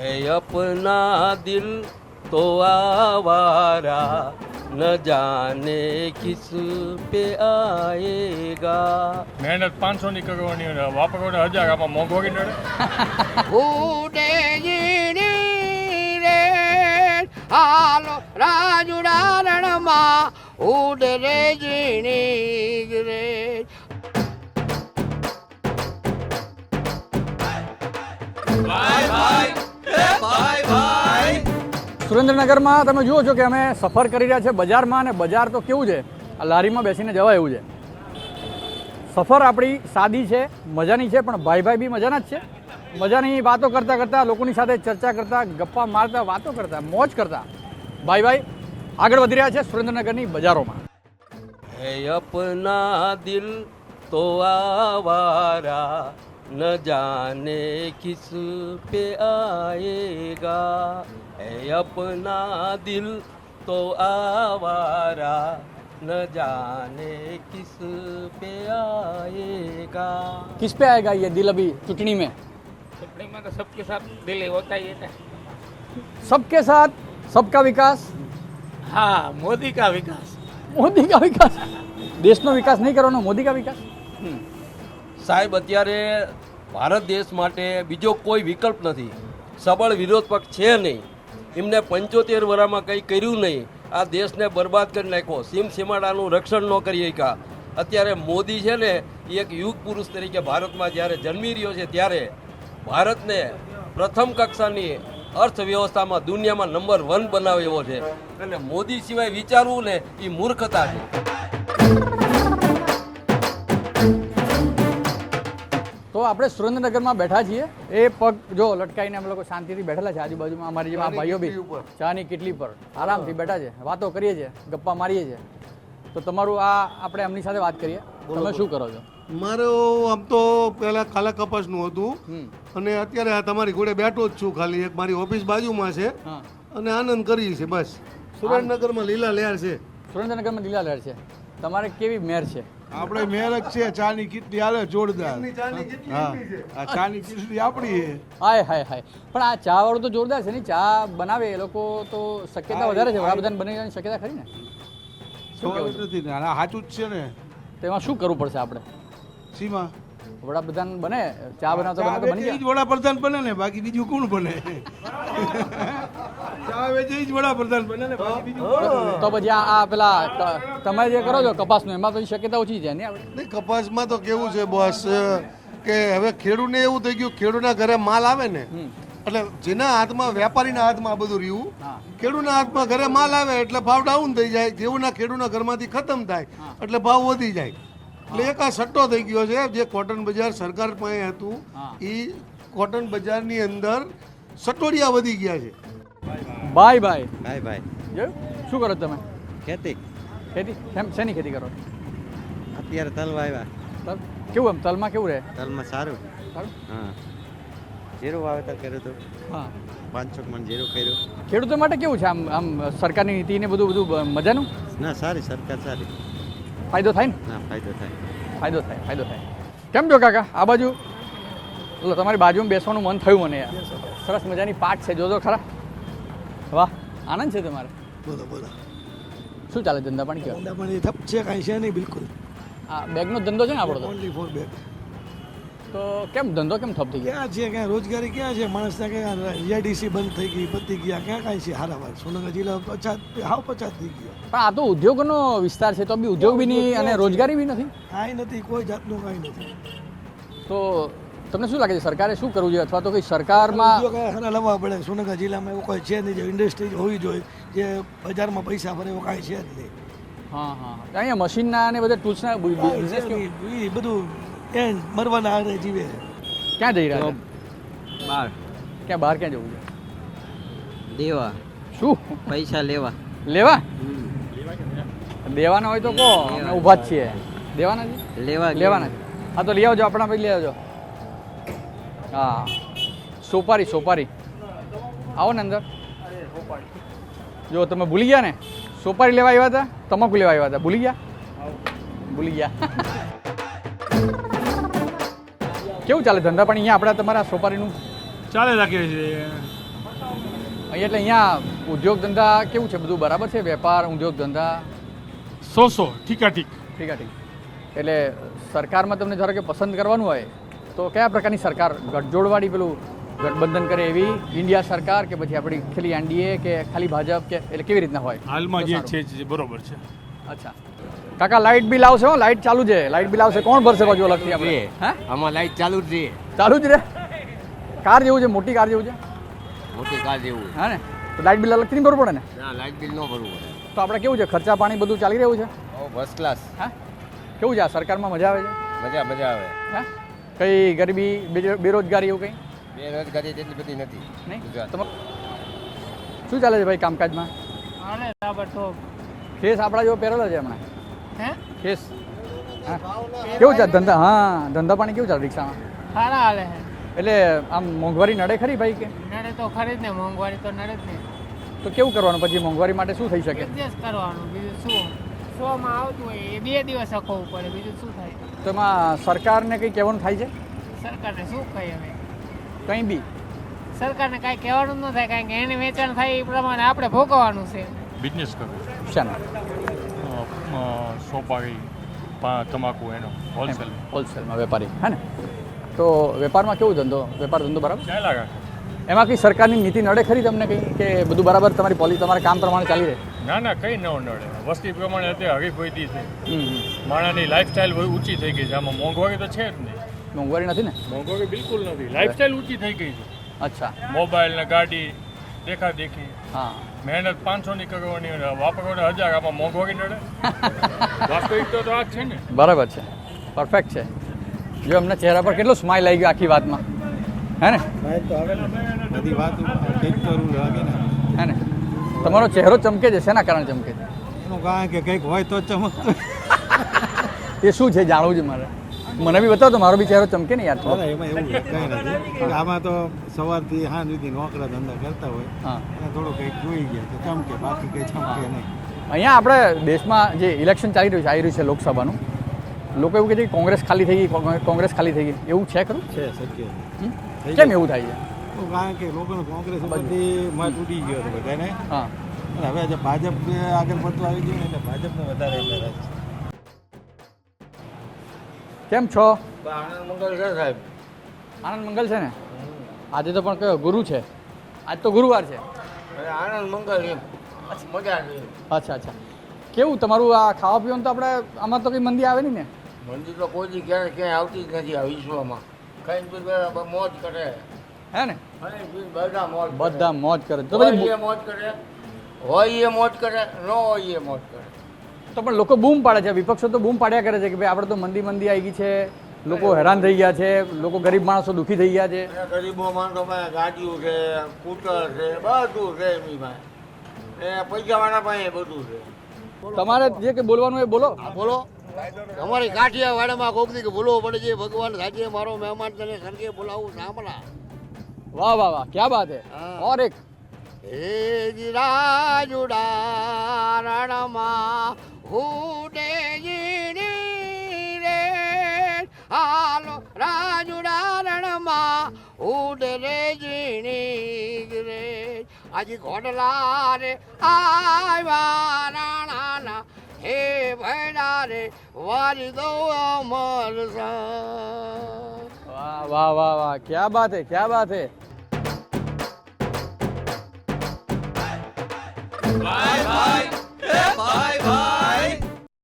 है अपना दिल तो आवारा न जाने किस पे आएगा. મહેનત 500 ની કરવાની અને વાપરવાનો 1000 આમાં મોંઘવારી નડે. ઉડે જીણી રે હાલો રાજુડા રણમાં ઉડે રે જીણી રે. સુરેન્દ્રનગરમાં તમે જુઓ છો કે અમે સફર કરી રહ્યા છે બજારમાં, અને બજાર તો કેવું છે, આ લારીમાં બેસીને જવાય એવું છે. સફર આપણી સાદી છે, મજાની છે, પણ ભાઈ બી મજાના જ છે. મજાની વાતો કરતાં કરતાં, લોકોની સાથે ચર્ચા કરતાં, ગપ્પા મારતા, વાતો કરતાં, મોજ કરતાં ભાઈ આગળ વધી રહ્યા છે સુરેન્દ્રનગરની બજારોમાં. है अपना दिल तो आवारा न जाने किस पे आएगा. है अपना दिल तो आवारा न जाने किस पे आएगा. किस पे आएगा ये दिल अभी चुटनी में? चटनी में तो सबके साथ दिल होता ही है. सबके साथ सबका विकास. हाँ, मोदी का विकास. મોદી કા વિકાસ. દેશનો વિકાસ નહીં કરવાનો, મોદી કા વિકાસ. સાહેબ, અત્યારે ભારત દેશ માટે બીજો કોઈ વિકલ્પ નથી. સબળ વિરોધ પક્ષ છે નહીં. એમને 75 વર્ષમાં કંઈ કર્યું નહીં. આ દેશને બરબાદ કરી નાખ્યો. સીમાડાનું રક્ષણ ન કરી શક્યા. અત્યારે મોદી છે ને, એ એક યુગ પુરુષ તરીકે ભારતમાં જ્યારે જન્મી રહ્યો છે, ત્યારે ભારતને પ્રથમ કક્ષાની અર્થવ્યવસ્થામાં દુનિયામાં નંબર 1 બનાવે એવો છે. એટલે મોદી સિવાય વિચારવું ને એ મૂર્ખતા છે. તો આપણે સુરેન્દ્રનગરમાં બેઠા છીએ. એ પગ જો લટકાઈને અમે લોકો શાંતિથી બેઠેલા છે. આજુબાજુમાં અમારી જેમ આ ભાઈઓ બી ચાની કીટલી પર આરામથી બેઠા છે, વાતો કરીએ છીએ, ગપ્પા મારીએ છીએ. તો તમારું આપણે એમની સાથે વાત કરીએ. તમે શું કરો છો? મારું આમ તો પહેલાં ખાલા કપાસનું હતું, અને અત્યારે આ તમારી જોડે બેઠો જ છું. ખાલી એક મારી ઓફિસ બાજુમાં છે, અને આનંદ કરીએ છીએ બસ. સુરેન્દ્રનગરમાં લીલા લહેર છે. સુરેન્દ્રનગરમાં લીલા લહેર છે. તમારે કેવી મેર છે? આપણે મેર જ છે. ચાની કીટલી હાલે જોરદાર. હા, આ ચાની કીટલી આપણી છે. હાય હાય હાય. પણ આ ચા વાળું તો જોરદાર છે ને. ચા બનાવે એ લોકો તો શક્યતા વધારે છે. વડાપ્રધાન બની જવાની શક્યતા ખરી ને? સવાલ નથી ને, આ સાચું જ છે ને. તેમાં શું કરવું પડશે આપણે? સીમા વડાપ્રધાન બને, ચા બનાવતા બનાવતા બની જાય. વડાપ્રધાન બને ને, બાકી બીજું કોણ બને? ચા વેચે જ વડાપ્રધાન બને ને, બાકી બીજું કોણ બને? તો પછી આ પેલા તમે જે કરો છો કપાસનું, એમાં પછી શક્યતા ઓછી છે ને? નહીં, કપાસમાં તો કેવું છે બોસ કે હવે ખેડૂતને એવું થઈ ગયું, ખેડૂતના ઘરે માલ આવે ને એટલે જેના હાથમાં, વેપારીના હાથમાં આ બધું રહ્યું. ખેડૂતના હાથમાં ઘરે માલ આવે એટલે ભાવ ડાઉન થઈ જાય. જેવુંના ખેડૂતના ઘરમાંથી ખતમ થાય એટલે ભાવ વધી જાય. એટલે એક આ સટ્ટો થઈ ગયો છે. જે કોટન બજાર સરકાર પાસે હતું, એ કોટન બજારની અંદર સટોડિયા વધી ગયા છે. ભાઈ ભાઈ ભાઈ જોયું? શું કરો તમે? ખેતી ખેતી? શેની ખેતી કરો? અત્યારે તલ વાવ્યા. તલ કેવું? એમ તલમાં કેવું રહે? તલમાં સારું. સારું. હા, જીરું વાવેતર કર્યું હતું. હા, 500 મણ જીરું કર્યું. ખેડૂતો માટે કેવું છે? આમ સરકારની નીતિ ને બધું મજાનું? ના, સારી સરકાર સારી. ફાયદો થાય ને? ના, ફાયદો થાય. ફાયદો થાય. કેમ છો કાકા? આ બાજુ તમારી બાજુમાં બેસવાનું મન થયું મને યાર. સરસ મજાની પાટ છે, જોજો ખરા. વાહ, આનંદ છે તમારે. બોલો બોલો. શું ચાલે ધંધા પાણી? કેવા ધંધા પાણી થપ છે? કાંઈ છે નહીં બિલકુલ. આ બેગનો ધંધો છે ને આપણો? Only for bag. તો કેમ ધંધો કેમ ઠપ થઈ ગયો? ક્યાં છે? ક્યાં રોજગારી ક્યાં છે? માણસના ક્યાં EIDC બંધ થઈ ગઈ, પતી ગયા. ક્યાં કાંઈ છે હારા વાત? સોનગઢ જિલ્લા પચાસ થઈ ગયો. પણ આ તો ઉદ્યોગનો વિસ્તાર છે, તો બી ઉદ્યોગ બી નહીં અને રોજગારી બી નથી. કાંઈ નથી, કોઈ જાતનું કાંઈ નથી. તો તમને શું લાગે છે સરકારે શું કરવું જોઈએ, અથવા તો કઈ સરકારમાં હારા લાવવા પડે. સોનગઢ જિલ્લામાં એવું કોઈ છે નહીં જે ઇન્ડસ્ટ્રી હોવી જોઈએ, જે બજારમાં પૈસા ભરે એવું કાંઈ છે જ નહીં. હા, અહીંયા મશીનના અને બધા ટૂલ્સના બિઝનેસ એ બધું એ મરવાના આરે જીવે. ક્યાં જઈ રહ્યા છે? બહાર બહાર ક્યાં જવું છે? દેવા. શું પૈસા લેવા. લેવા? દેવાના હોય તો કહો, અમે ઊભા જ છીએ. દેવાના છે? લેવાના છે. હા, તો લઈ આવજો, આપણા ભાઈ લઈ આવજો. હા, સોપારી આવો ને અંદર. જો તમે ભૂલી ગયા ને, સોપારી લેવા આવ્યા હતા, તમાકુ લેવા આવ્યા હતા, ભૂલી ગયા. કેવું ચાલે ધંધા પાણી અહીંયા આપણા તમારા સોપારીનું? ચાલે રાખીએ છીએ. અહીંયા એટલે અહીંયા ઉદ્યોગ ધંધા કેવું છે, બધું બરાબર છે, વેપાર ઉદ્યોગ ધંધા? ઠીક. ઠીક એટલે સરકારમાં તમને ધારો કે પસંદ કરવાનું હોય તો કયા પ્રકારની સરકાર, ગઠજોડવાળી પેલું ગઠબંધન કરે એવી ઇન્ડિયા સરકાર, કે પછી આપણી ખાલી એનડીએ, કે ખાલી ભાજપ, કે એટલે કેવી રીતના હોય? હાલમાં જે તો છે જે બરોબર છે. અચ્છા કાકા, લાઇટ બિલ આવશે હો, લાઇટ ચાલુ છે, લાઇટ બિલ આવશે, કોણ ભરશે બાજુ અલગથી આપણે? હે, આમાં લાઈટ ચાલુ જ છે, ચાલુ જ રે? કાર જેવું છે, મોટી કાર જેવું છે, મોટી કાર જેવું. હા ને? તો લાઇટ બિલ અલગથી નહીં ભરવું પડે ને? ના, લાઈટ બિલ ન ભરવું પડે. તો આપણે કેવું છે, ખર્ચા પાણી બધું ચાલી રહ્યું છે? First class. હા, કેવું છે આ સરકારમાં, મજા આવે છે? મજા આવે. હા, કઈ ગરીબી, બેરોજગારી એવું કંઈ બેરોજગારી એટલી બધી નથી. નહીં? શું ચાલે છે ભાઈ કામકાજમાં? ખેસ આપણા જેવો પહેરેલો છે હમણાં, ખેસ. હા, કેવું છે ધંધા? હા, ધંધા પાણી કેવું ચાલે રિક્ષામાં? સારા હાલે છે. એટલે આમ મોંઘવારી નડે ખરી ભાઈ કે? નડે તો ખરી જ ને, મોંઘવારી તો નડે જ ને. તો કેવું કરવાનું પછી, મોંઘવારી માટે શું થઈ શકે? એડજસ્ટ કરવાનું, બીજું શું? 100 માં આવતું હોય એ 2 દિવસ સખવવું પડે, બીજું શું થાય? તો એમાં સરકારને કંઈ કહેવાનું થાય છે? સરકારને શું કહીએ હવે? કંઈ બી સરકારને કાંઈ કહેવાનું જ ન થાય, કારણ કે એને વેચાણ થાય એ પ્રમાણે આપણે ભોગવવાનું છે. બિઝનેસ કરવો, શાના? સોપારી, તમાકુ, એનો હોલસેલ હોલસેલમાં વેપારી, હે ને? તો વેપારમાં કેવું વેપાર ધંધો બરાબર? ચાલ્યા રાખે. એમાં કંઈ સરકારની નીતિ નડે ખરી તમને કંઈ, કે બધું બરાબર તમારી પોલિસી તમારા કામ પ્રમાણે ચાલી રહે? ના, કંઈ ન નડે. વસ્તી પ્રમાણે અત્યારે હરીફોઈથી છે. માણસની લાઈફસ્ટાઈલ ઊંચી થઈ ગઈ છે. આમાં મોંઘવારી તો છે જ નહીં. મોંઘવારી નથી ને? મોંઘવારી બિલકુલ નથી. લાઈફસ્ટાઈલ ઊંચી થઈ ગઈ છે. અચ્છા. મોબાઈલ ને ગાડી, દેખાદેખી, હા, મહેનત 500 ની કરવાની, વાપરવાને 1000. આમાં મોંઘવારી નડે? વાસ્તવિક તો આ જ છે ને. બરાબર છે, પરફેક્ટ છે. જો એમના ચહેરા પર કેટલો સ્માઇલ આવી ગયો આખી વાતમાં, હે ને? બધી વાત કંઈક કરવું લાગે ને. હે ને? તમારો ચહેરો ચમકે છે, શેના કારણે ચમકે છે? એનું કારણ કે કંઈક હોય તો ચમકતું. એ શું છે જાણવું છે મારે, મને બી બતાવો તો મારો બી ચહેરો ચમકે ને યાર થોડો. અરે એમાં એવું કંઈ નથી. આમાં તો સવારથી સાંજ સુધી નોકરા ધંધા કરતા હોય હા, અને થોડું કંઈક જોઈ ગયા તો ચમકે, બાકી કંઈ ચમકે નહીં. અહીંયા આપણે દેશમાં જે ઇલેક્શન ચાલી રહ્યું છે, આવી રહ્યું છે લોકસભાનું, લોકો એવું કહે છે કે કોંગ્રેસ ખાલી થઈ ગઈ, કોંગ્રેસ ખાલી થઈ ગઈ, એવું છે ખરું? છે શક્ય. કેમ એવું થાય છે? કારણ કે લોકોને કોંગ્રેસ ઉપરથી મત ઉડી ગયો હતો બધાને. હા, અને હવે જે ભાજપ આગળ પડતું આવી ગયું ને એટલે ભાજપને વધારે રસ છે. કેમ છો? આનંદ મંગલ છે સાહેબ. આનંદ મંગલ છે ને? આજે તો પણ કયો ગુરુ છે, આજ તો ગુરુવાર છે. આનંદ મંગલ એમ મજા નહીં. અચ્છા. કેવું તમારું આ ખાવા પીવાનું? તો આપણે આમાં તો કંઈ મંદી આવે નહીં ને? મંદિર તો કોઈ દી ક્યાંય આવતી જ નથી આ વિશ્વમાં. ખાઈને પીને મોજ કરે, હે ને? બધા મોજ કરે. બધા મોજ કરે. તો હોય પછી એ મોજ કરે, હોય એ મોજ કરે, ન હોય એ મોજ કરે. તો પણ લોકો બૂમ પાડે છે, વિપક્ષો તો બૂમ પાડ્યા કરે છે કે ભાઈ આપણે તો મંદી આવી ગઈ છે, લોકો હેરાન થઈ ગયા છે, લોકો ગરીબ માણસો દુઃખી થઈ ગયા છે. અને ગરીબો માણસો પાસે ગાડીઓ છે, સ્કૂટર છે, બધું છે એમની પાસે. એ પૈસાવાળા પાસે બધું છે. તમારે જે કે બોલવાનું એ બોલો. બોલો. અમારી કાઠિયાવાડમાં કોક દી બોલવો પડે છે. ભગવાન સાચે મારો મહેમાન તને સરખે બોલાવું સાંભળા. વાહ, ક્યા બાત હે. ઓર એક હે રાજુડા રણમાં હુડે જીણી રે, હાલો રાજુડા રણમાં હુડે રે જીણી રે, આજે ઘોડલા રે આવ્યા રાણાના, હે ભૈડા રે વારી દો અમર સા. વાહ, ક્યા બાત હે. Bye bye.